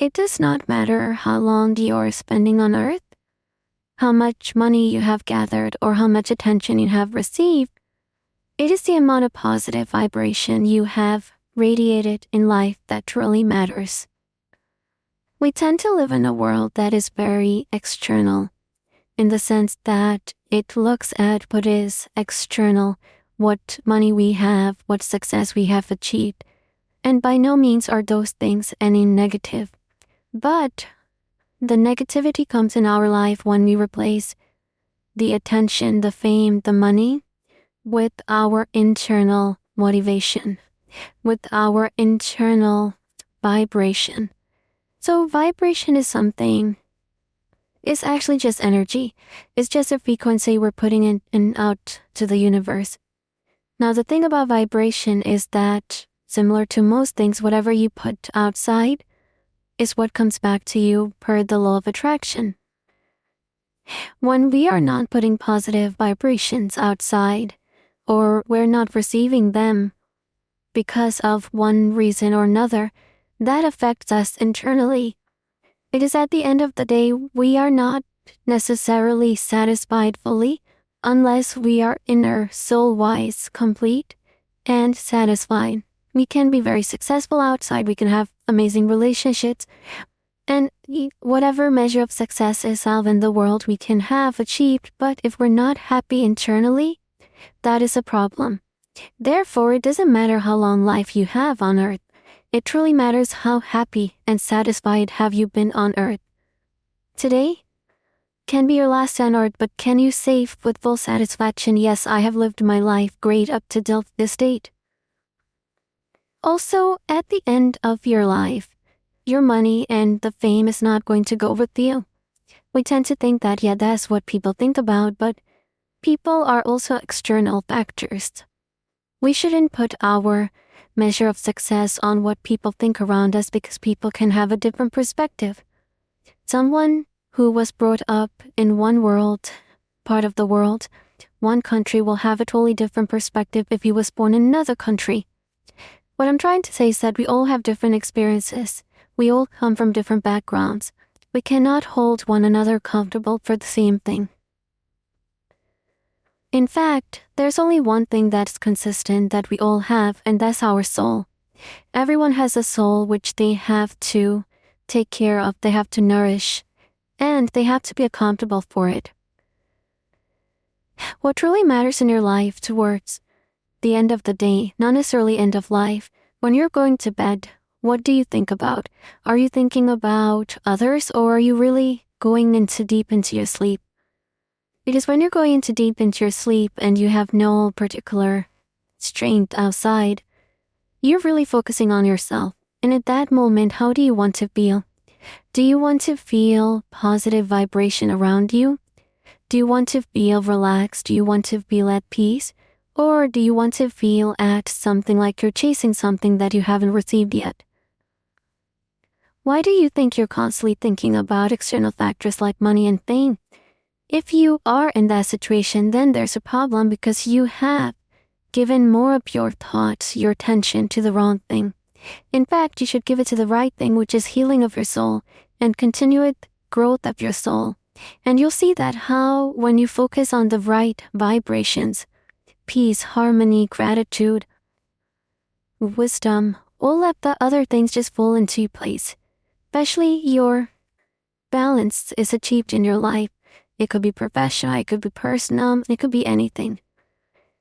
It does not matter how long you are spending on earth, how much money you have gathered, or how much attention you have received. It is the amount of positive vibration you have radiated in life that truly matters. We tend to live in a world that is very external, in the sense that it looks at what is external, what money we have, what success we have achieved, and by no means are those things any negative. But the negativity comes in our life when we replace the attention, the fame, the money with our internal motivation, with our internal vibration. So vibration is something, it's actually just energy. It's just a frequency we're putting in and out to the universe. Now the thing about vibration is that, similar to most things, whatever you put outside is what comes back to you per the law of attraction. When we are not putting positive vibrations outside, or we're not receiving them because of one reason or another, that affects us internally. It is at the end of the day, we are not necessarily satisfied fully unless we are inner, soul-wise, complete, and satisfied. We can be very successful outside, we can have amazing relationships, and whatever measure of success is out in the world we can have achieved, but if we're not happy internally, that is a problem. Therefore, it doesn't matter how long life you have on earth. It truly matters how happy and satisfied have you been on earth. Today can be your last on earth, but can you say with full satisfaction, yes, I have lived my life great up to this date? Also, at the end of your life, your money and the fame is not going to go with you. We tend to think that, yeah, that's what people think about, but people are also external factors. We shouldn't put our measure of success on what people think around us, because people can have a different perspective. Someone who was brought up in one part of the world, one country, will have a totally different perspective if he was born in another country. What I'm trying to say is that we all have different experiences. We all come from different backgrounds. We cannot hold one another accountable for the same thing. In fact, there's only one thing that's consistent that we all have, and that's our soul. Everyone has a soul which they have to take care of, they have to nourish, and they have to be accountable for it. What truly matters in your life towards the end of the day, not necessarily end of life, when you're going to bed, what do you think about? Are you thinking about others, or are you really going deep into your sleep? Because when you're going deep into your sleep and you have no particular strength outside, you're really focusing on yourself. And at that moment, how do you want to feel? Do you want to feel positive vibration around you? Do you want to feel relaxed? Do you want to feel at peace? Or do you want to feel at something like you're chasing something that you haven't received yet? Why do you think you're constantly thinking about external factors like money and fame? If you are in that situation, then there's a problem, because you have given more of your thoughts, your attention to the wrong thing. In fact, you should give it to the right thing, which is healing of your soul and continued growth of your soul. And you'll see that how when you focus on the right vibrations, peace, harmony, gratitude, wisdom, all of the other things just fall into place. Especially your balance is achieved in your life. It could be professional, it could be personal, it could be anything.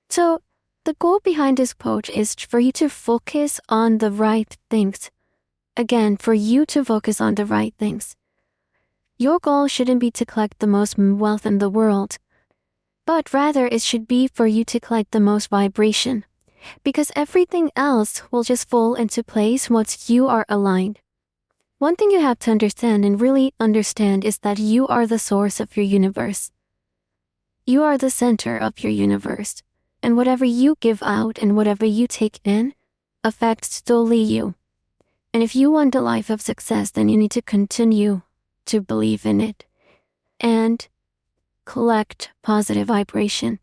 So the goal behind this quote is for you to focus on the right things. Again, for you to focus on the right things. Your goal shouldn't be to collect the most wealth in the world, but rather it should be for you to collect the most vibration, because everything else will just fall into place once you are aligned. One thing you have to understand and really understand is that you are the source of your universe. You are the center of your universe, and whatever you give out and whatever you take in affects solely you. And if you want a life of success, then you need to continue to believe in it and collect positive vibration.